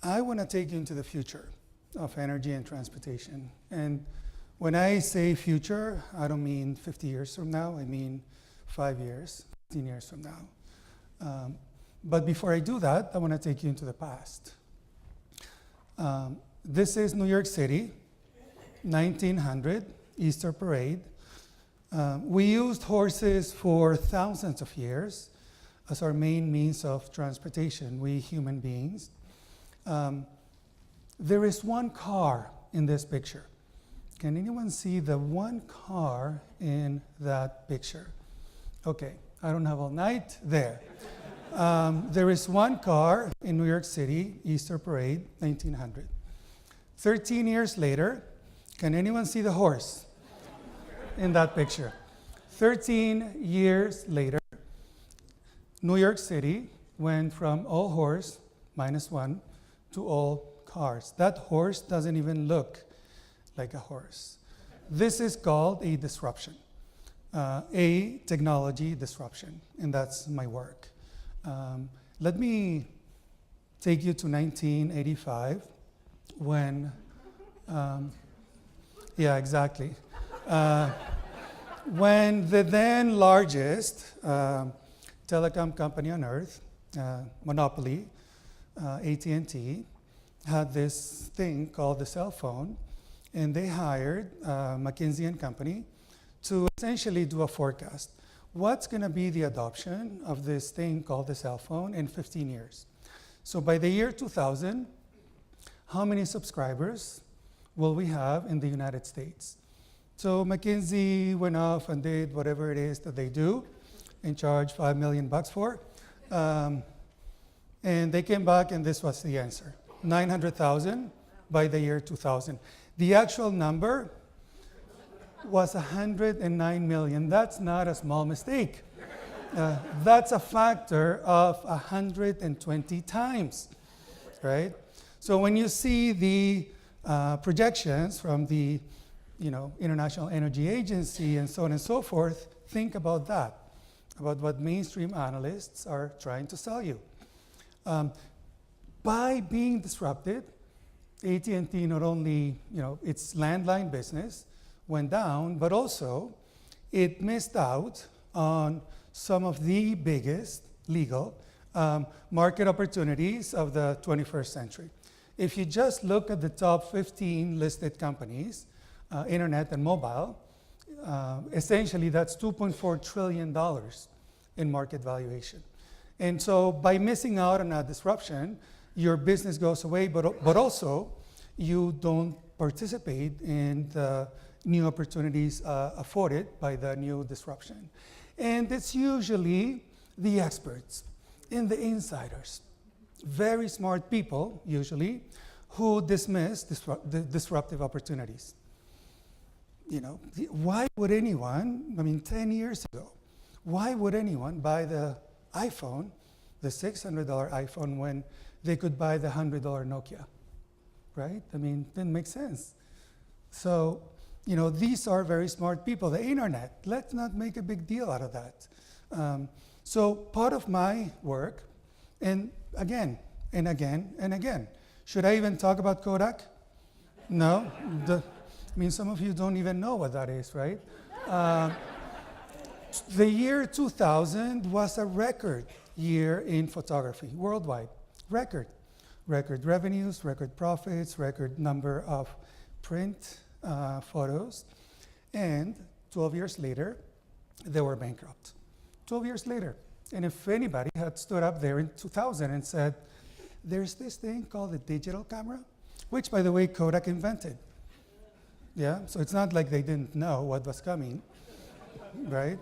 I want to take you into the future of energy and transportation. And when I say future, I don't mean 50 years from now. I mean 5 years, 15 years from now. But before I do that, I want to take you into the past. This is New York City, 1900, Easter Parade. We used horses for thousands of years as our main means of transportation, we human beings. There is one car in this picture. Can anyone see the one car in that picture? Okay, I don't have all night. There. There is one car in New York City, Easter Parade, 1900. 13 years later, can anyone see the horse in that picture? 13 years later, New York City went from all horse, -1, to all cars. That horse doesn't even look like a horse. This is called a disruption, a technology disruption, and that's my work. Let me take you to 1985 when, yeah, exactly. When the then largest telecom company on earth, monopoly, AT&T, had this thing called the cell phone, and they hired McKinsey & Company to essentially do a forecast. What's going to be the adoption of this thing called the cell phone in 15 years? So by the year 2000, how many subscribers will we have in the United States? So McKinsey went off and did whatever it is that they do and charged $5 million for. And they came back and this was the answer. 900,000 by the year 2000. The actual number was 109 million. That's not a small mistake. That's a factor of 120 times, right? So when you see the projections from the International Energy Agency and so on and so forth, think about that, about what mainstream analysts are trying to sell you. By being disrupted, AT&T not only, its landline business went down, but also it missed out on some of the biggest legal market opportunities of the 21st century. If you just look at the top 15 listed companies, internet and mobile, essentially that's $2.4 trillion in market valuation. And so by missing out on a disruption, your business goes away, but also you don't participate in the new opportunities afforded by the new disruption. And it's usually the experts and the insiders, very smart people usually, who dismiss the disruptive opportunities. Why would anyone, 10 years ago, why would anyone buy the iPhone, the $600 iPhone, when they could buy the $100 Nokia, right? Didn't make sense. So, these are very smart people. The internet, let's not make a big deal out of that. So part of my work, and again, and again, and again, should I even talk about Kodak? No? Some of you don't even know what that is, right? The year 2000 was a record year in photography worldwide. Record revenues, record profits, record number of print photos. And 12 years later, they were bankrupt. 12 years later. And if anybody had stood up there in 2000 and said, there's this thing called the digital camera, which, by the way, Kodak invented. Yeah, so it's not like they didn't know what was coming, right?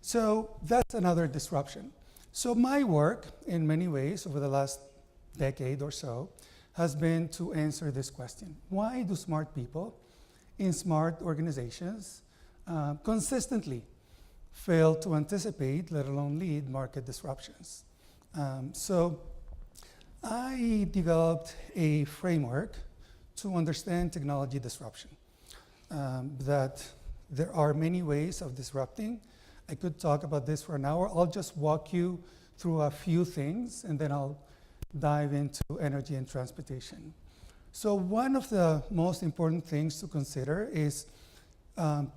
So that's another disruption. So my work, in many ways, over the last decade or so, has been to answer this question. Why do smart people in smart organizations consistently fail to anticipate, let alone lead, market disruptions? So I developed a framework to understand technology disruption, that there are many ways of disrupting. I could talk about this for an hour. I'll just walk you through a few things, and then I'll dive into energy and transportation. So one of the most important things to consider is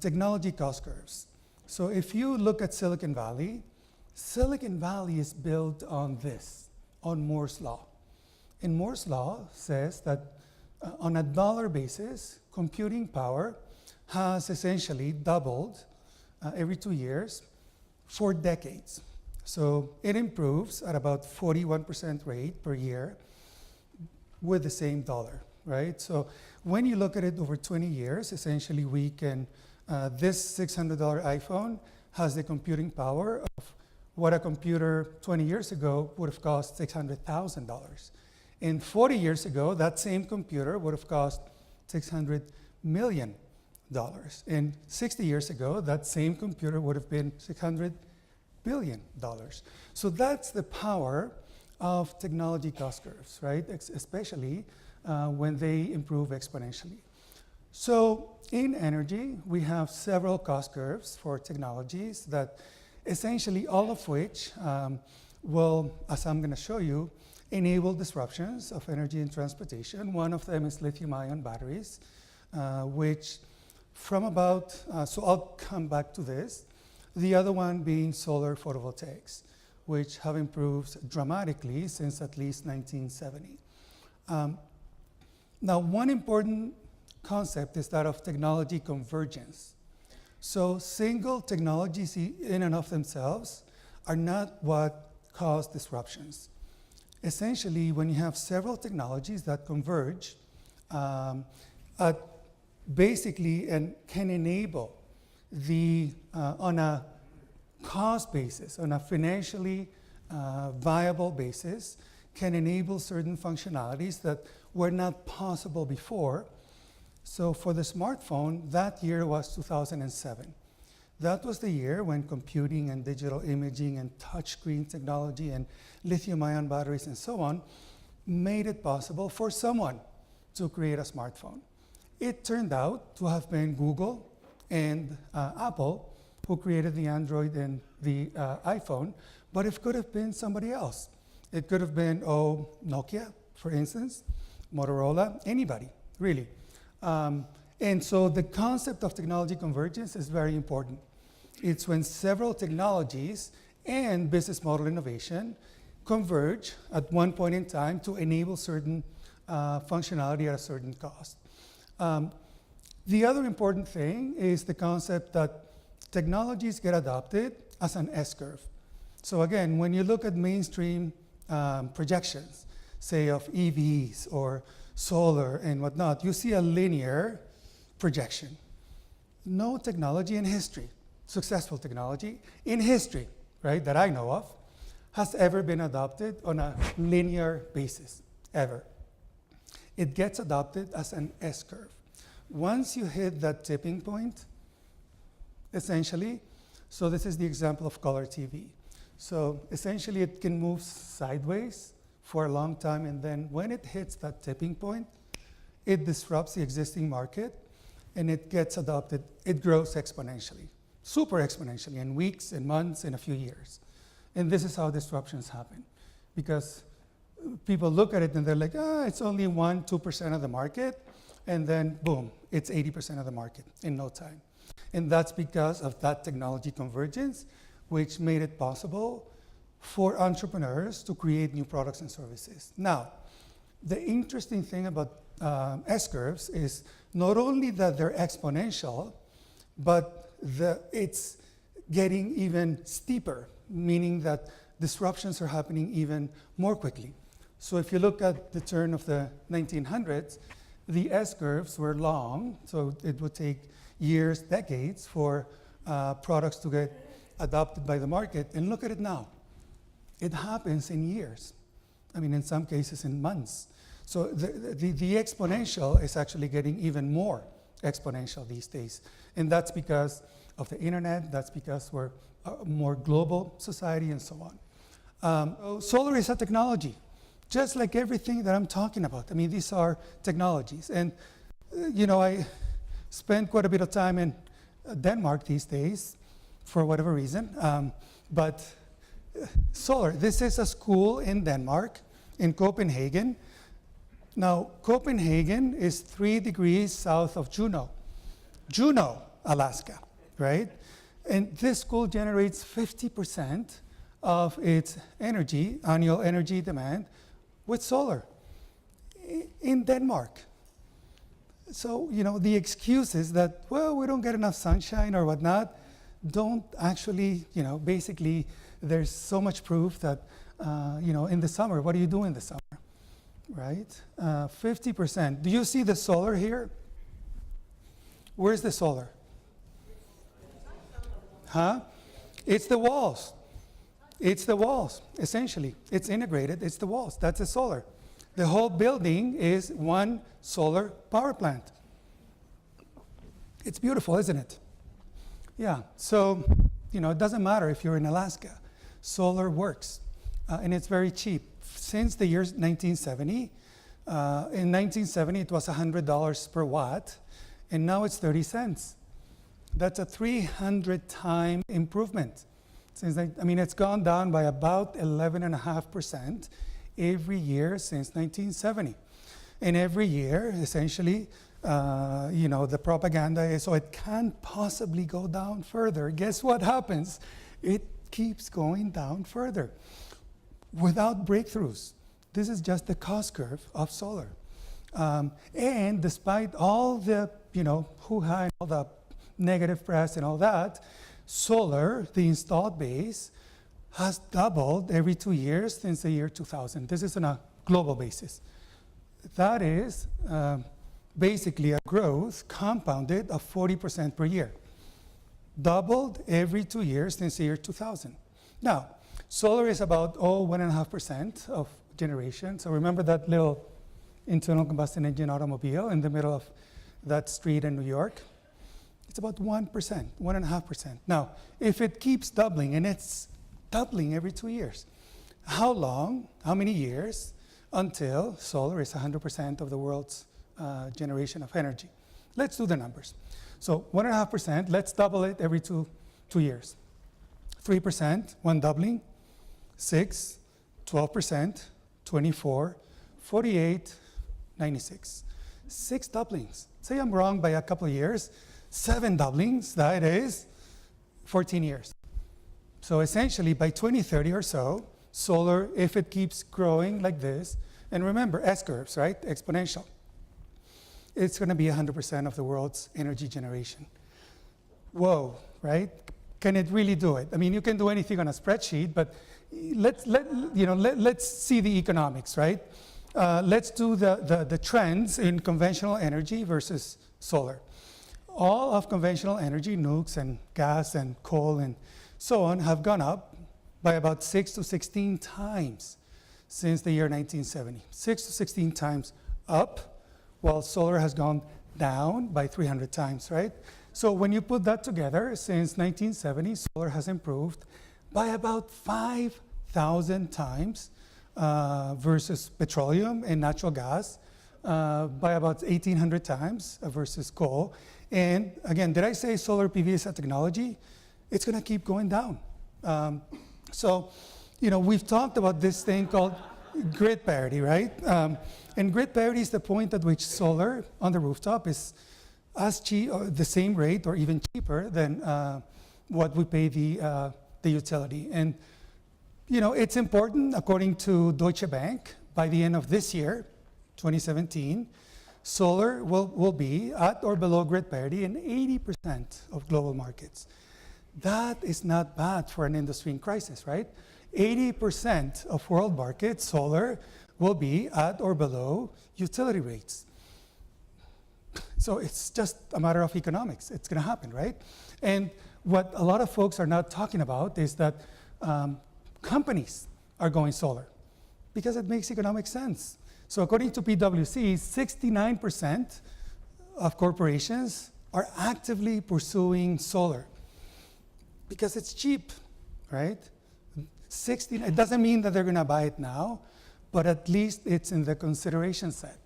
technology cost curves. So if you look at Silicon Valley is built on this, on Moore's law. And Moore's law says that on a dollar basis, computing power has essentially doubled every 2 years for decades. So it improves at about 41% rate per year with the same dollar, right? So when you look at it over 20 years, essentially we can, this $600 iPhone has the computing power of what a computer 20 years ago would have cost $600,000. And 40 years ago, that same computer would have cost $600 million. And 60 years ago, that same computer would have been $600 billion. So that's the power of technology cost curves, right? Especially when they improve exponentially. So in energy, we have several cost curves for technologies that essentially all of which will, as I'm going to show you, enable disruptions of energy and transportation. One of them is lithium-ion batteries, which from about, so I'll come back to this. The other one being solar photovoltaics, which have improved dramatically since at least 1970. Now, one important concept is that of technology convergence. So single technologies in and of themselves are not what cause disruptions. Essentially, when you have several technologies that converge, basically and can enable the, on a cost basis, on a financially viable basis, can enable certain functionalities that were not possible before. So for the smartphone, that year was 2007. That was the year when computing and digital imaging and touchscreen technology and lithium-ion batteries and so on made it possible for someone to create a smartphone. It turned out to have been Google and Apple who created the Android and the iPhone, but it could have been somebody else. It could have been, Nokia, for instance, Motorola, anybody, really. And so the concept of technology convergence is very important. It's when several technologies and business model innovation converge at one point in time to enable certain functionality at a certain cost. The other important thing is the concept that technologies get adopted as an S-curve. So again, when you look at mainstream projections, say of EVs or solar and whatnot, you see a linear projection. No technology in history, successful technology in history, right, that I know of, has ever been adopted on a linear basis, ever. It gets adopted as an S-curve. Once you hit that tipping point, essentially, so this is the example of color TV. So essentially, it can move sideways for a long time, and then when it hits that tipping point, it disrupts the existing market, and it gets adopted. It grows exponentially, super exponentially, in weeks and months and a few years. And this is how disruptions happen, because people look at it and they're like, it's only 1-2% of the market, and then boom, it's 80% of the market in no time. And that's because of that technology convergence, which made it possible for entrepreneurs to create new products and services. Now, the interesting thing about S-curves is not only that they're exponential, but it's getting even steeper, meaning that disruptions are happening even more quickly. So if you look at the turn of the 1900s, the S-curves were long, so it would take years, decades for products to get adopted by the market. And look at it now. It happens in years. I mean, in some cases, in months. So the exponential is actually getting even more exponential these days. And that's because of the internet. That's because we're a more global society and so on. Solar is a technology, just like everything that I'm talking about. I mean, these are technologies. And, I spend quite a bit of time in Denmark these days for whatever reason. But solar, this is a school in Denmark in Copenhagen. Now, Copenhagen is 3 degrees south of Juneau, Alaska, right? And this school generates 50% of its energy, annual energy demand, with solar in Denmark. So, the excuses that, well, we don't get enough sunshine or whatnot, don't actually, basically, there's so much proof that, in the summer, what do you do in the summer, right? 50%. Do you see the solar here? Where's the solar? Huh? It's the walls. It's the walls, essentially. It's integrated. It's the walls. That's the solar. The whole building is one solar power plant. It's beautiful, isn't it? Yeah. So, it doesn't matter if you're in Alaska. Solar works. And it's very cheap. Since the year 1970, in 1970 it was $100 per watt, and now it's 30 cents. That's a 300-time improvement. It's gone down by about 11.5% every year since 1970. And every year, essentially, the propaganda is, so it can't possibly go down further. Guess what happens? It keeps going down further without breakthroughs. This is just the cost curve of solar. And despite all the, hoo-ha and all the negative press and all that, solar, the installed base, has doubled every 2 years since the year 2000. This is on a global basis. That is basically a growth compounded of 40% per year. Doubled every 2 years since the year 2000. Now, solar is about 1.5% of generation. So remember that little internal combustion engine automobile in the middle of that street in New York? It's about 1%, 1.5%. Now, if it keeps doubling, and it's doubling every 2 years, how many years until solar is 100% of the world's generation of energy? Let's do the numbers. So 1.5%, let's double it every two years. 3%, one doubling, 6, 12%, 24, 48, 96. 6 doublings. Say I'm wrong by a couple of years. 7 doublings, that is 14 years. So essentially, by 2030 or so, solar, if it keeps growing like this, and remember, S-curves, right? Exponential. It's going to be 100% of the world's energy generation. Whoa, right? Can it really do it? You can do anything on a spreadsheet, but let's see the economics, right? Let's do the trends in conventional energy versus solar. All of conventional energy, nukes and gas and coal and so on, have gone up by about 6 to 16 times since the year 1970. 6 to 16 times up, while solar has gone down by 300 times, right? So when you put that together, since 1970, solar has improved by about 5,000 times versus petroleum and natural gas, by about 1,800 times versus coal. And again, did I say solar PV is a technology? It's going to keep going down. So, we've talked about this thing called grid parity, right? And grid parity is the point at which solar on the rooftop is as cheap, or the same rate, or even cheaper than what we pay the utility. And it's important, according to Deutsche Bank, by the end of this year, 2017, solar will be at or below grid parity in 80% of global markets. That is not bad for an industry in crisis, right? 80% of world markets, solar will be at or below utility rates. So it's just a matter of economics. It's going to happen, right? And what a lot of folks are not talking about is that companies are going solar because it makes economic sense. So according to PwC, 69% of corporations are actively pursuing solar because it's cheap, right? It doesn't mean that they're going to buy it now, but at least it's in the consideration set.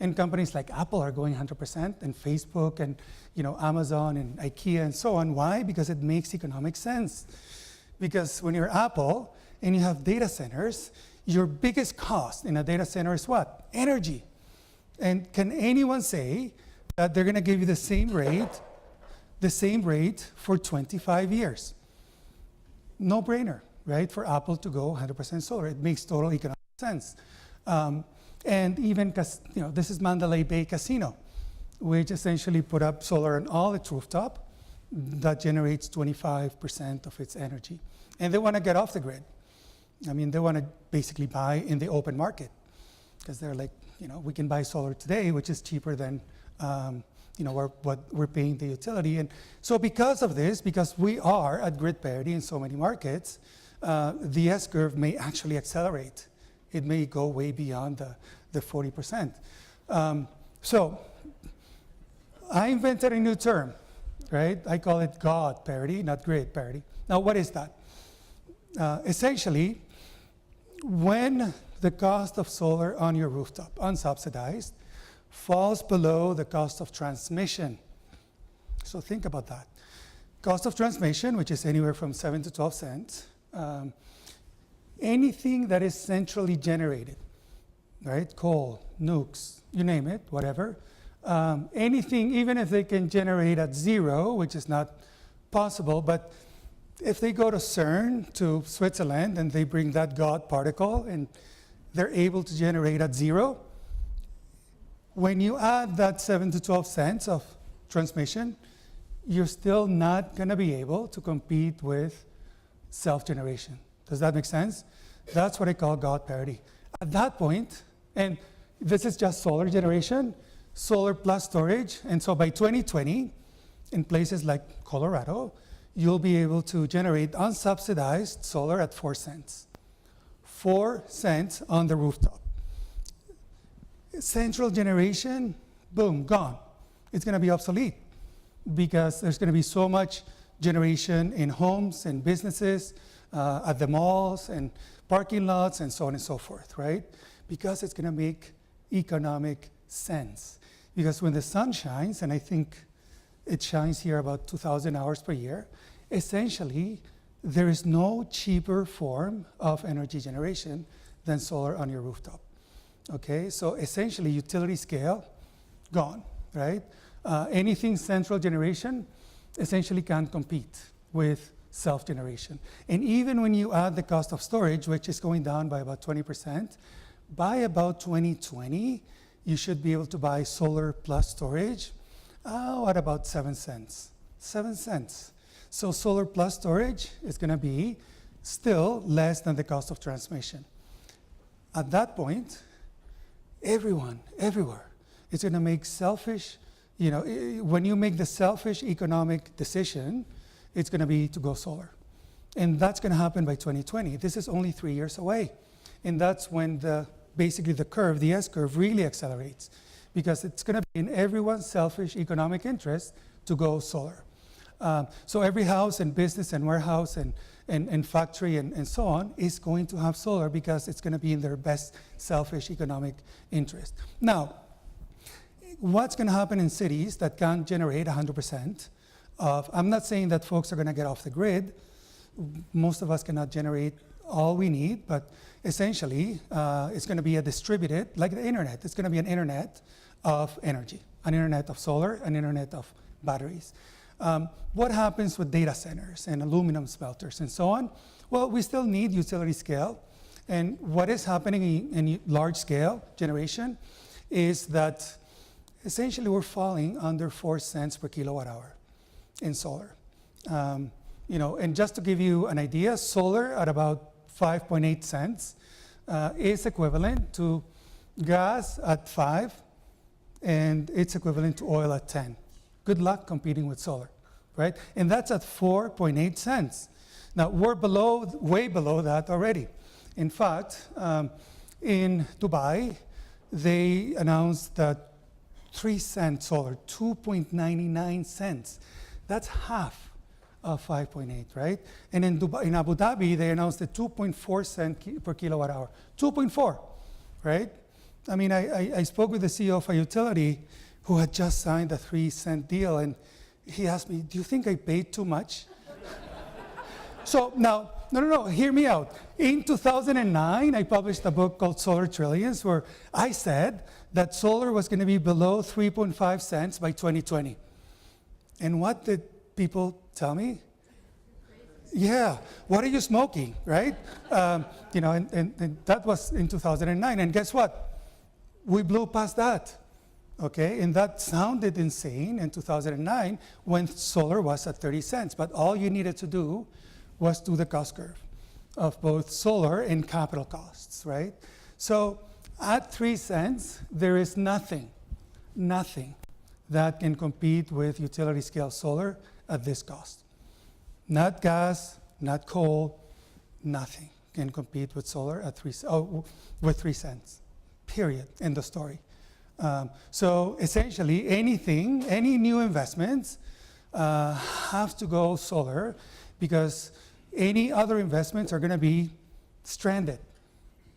And companies like Apple are going 100%, and Facebook, and Amazon, and IKEA, and so on. Why? Because it makes economic sense. Because when you're Apple and you have data centers, your biggest cost in a data center is what? Energy. And can anyone say that they're going to give you the same rate for 25 years? No brainer, right? For Apple to go 100% solar. It makes total economic sense. And even, this is Mandalay Bay Casino, which essentially put up solar on all its rooftop that generates 25% of its energy. And they want to get off the grid. I mean, they want to basically buy in the open market because they're like, we can buy solar today, which is cheaper than, what we're paying the utility. And so because of this, because we are at grid parity in so many markets, the S-curve may actually accelerate. It may go way beyond the 40%. So I invented a new term, right? I call it God parity, not grid parity. Now, what is that? Essentially, when the cost of solar on your rooftop, unsubsidized, falls below the cost of transmission. So think about that. Cost of transmission, which is anywhere from 7 to 12 cents, anything that is centrally generated, right? Coal, nukes, you name it, whatever. Anything, even if they can generate at zero, which is not possible, but if they go to CERN, to Switzerland, and they bring that God particle, and they're able to generate at zero, when you add that 7 to 12 cents of transmission, you're still not going to be able to compete with self-generation. Does that make sense? That's what I call God parity. At that point, and this is just solar generation, solar plus storage, and so by 2020, in places like Colorado, you'll be able to generate unsubsidized solar at 4 cents. 4 cents on the rooftop. Central generation, boom, gone. It's going to be obsolete because there's going to be so much generation in homes and businesses, at the malls and parking lots and so on and so forth, right? Because it's going to make economic sense. Because when the sun shines, and I think it shines here about 2,000 hours per year, essentially, there is no cheaper form of energy generation than solar on your rooftop. Okay, so essentially utility scale, gone, right? Anything central generation essentially can't compete with self-generation. And even when you add the cost of storage, which is going down by about 20%, by about 2020, you should be able to buy solar plus storage at about 7 cents. 7 cents. So solar plus storage is going to be still less than the cost of transmission. At that point, everyone, everywhere, is going to make selfish, when you make the selfish economic decision, it's going to be to go solar. And that's going to happen by 2020. This is only 3 years away. And that's when basically the curve, the S-curve, really accelerates because it's going to be in everyone's selfish economic interest to go solar. So every house and business and warehouse and factory and so on is going to have solar because it's going to be in their best selfish economic interest. Now, what's going to happen in cities that can't generate 100% of, I'm not saying that folks are going to get off the grid. Most of us cannot generate all we need, but essentially it's going to be a distributed, like the internet, it's going to be an internet of energy, an internet of solar, an internet of batteries. What happens with data centers and aluminum smelters and so on? Well, we still need utility scale. And what is happening in large scale generation is that essentially we're falling under 4 cents per kilowatt hour in solar. And just to give you an idea, solar at about 5.8 cents is equivalent to gas at 5, and it's equivalent to oil at 10. Good luck competing with solar, right? And that's at 4.8 cents. Now, we're way below that already. In fact, in Dubai, they announced that 3 cent solar, 2.99 cents. That's half of 5.8, right? And in Abu Dhabi, they announced a 2.4 cent per kilowatt hour. 2.4, right? I mean, I spoke with the CEO of a utility who had just signed a 3 cent deal, and he asked me, do you think I paid too much? So now, no, hear me out. In 2009, I published a book called Solar Trillions, where I said that solar was going to be below 3.5 cents by 2020. And what did people tell me? Yeah, what are you smoking, right? And that was in 2009. And guess what? We blew past that, okay? And that sounded insane in 2009 when solar was at 30 cents. But all you needed to do was do the cost curve of both solar and capital costs, right? So at 3 cents, there is nothing that can compete with utility scale solar at this cost. Not gas, not coal, nothing can compete with solar at with 3 cents, period, end of story. So essentially any new investments have to go solar because any other investments are gonna be stranded.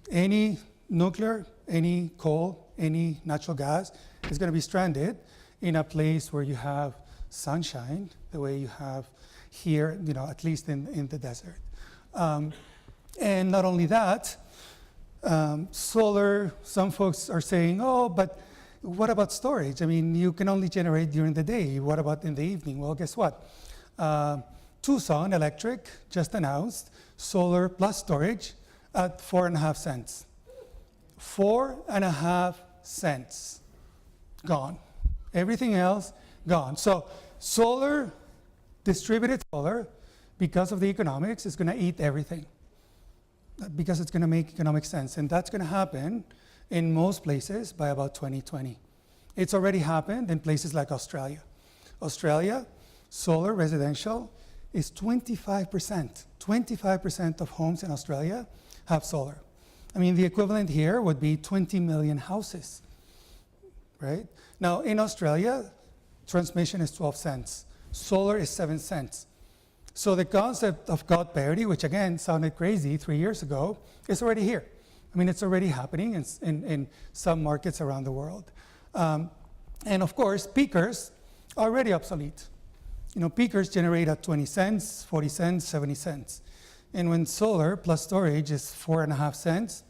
Any nuclear, any coal, any natural gas is gonna be stranded in a place where you have sunshine, the way you have here, at least in the desert. And not only that, solar, some folks are saying, oh, but what about storage? I mean, you can only generate during the day. What about in the evening? Well, guess what? Tucson Electric just announced solar plus storage at 4.5 cents. 4.5 cents gone. Everything else gone. So solar, distributed solar, because of the economics, is going to eat everything because it's going to make economic sense. And that's going to happen in most places by about 2020. It's already happened in places like Australia. Australia, solar residential is 25%. 25% of homes in Australia have solar. I mean, the equivalent here would be 20 million houses, right? Now, in Australia, transmission is 12 cents. Solar is 7 cents. So the concept of God parity, which again sounded crazy 3 years ago, is already here. I mean, it's already happening in some markets around the world. And of course, peakers are already obsolete. Peakers generate at 20 cents, 40 cents, 70 cents. And when solar plus storage is 4.5 cents,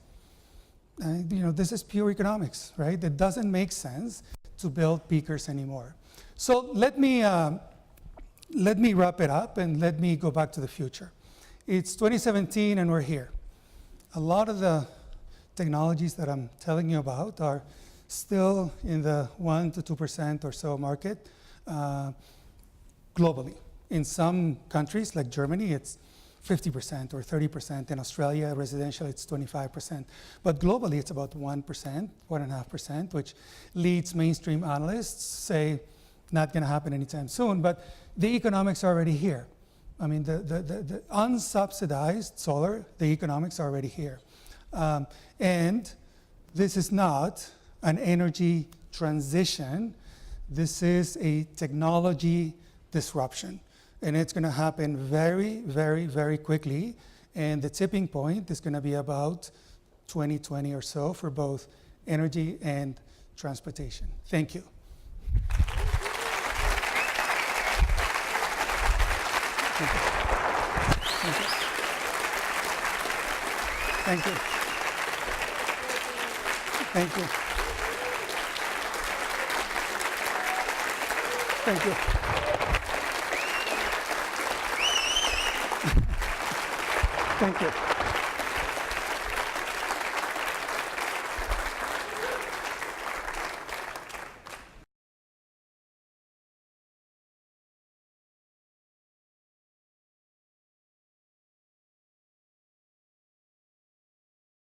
this is pure economics, right? It doesn't make sense to build peakers anymore. So let me wrap it up and let me go back to the future. It's 2017 and we're here. A lot of the technologies that I'm telling you about are still in the 1% to 2% or so market globally. In some countries like Germany, it's 50% or 30%. In Australia, residential, it's 25%. But globally, it's about 1%, 1.5%, which leads mainstream analysts say not going to happen anytime soon. But the economics are already here. I mean, the unsubsidized solar, the economics are already here. And this is not an energy transition. This is a technology disruption. And it's going to happen very, very, very quickly. And the tipping point is going to be about 2020 or so for both energy and transportation. Thank you. Thank you. Thank you. Thank you. Thank you. Thank you.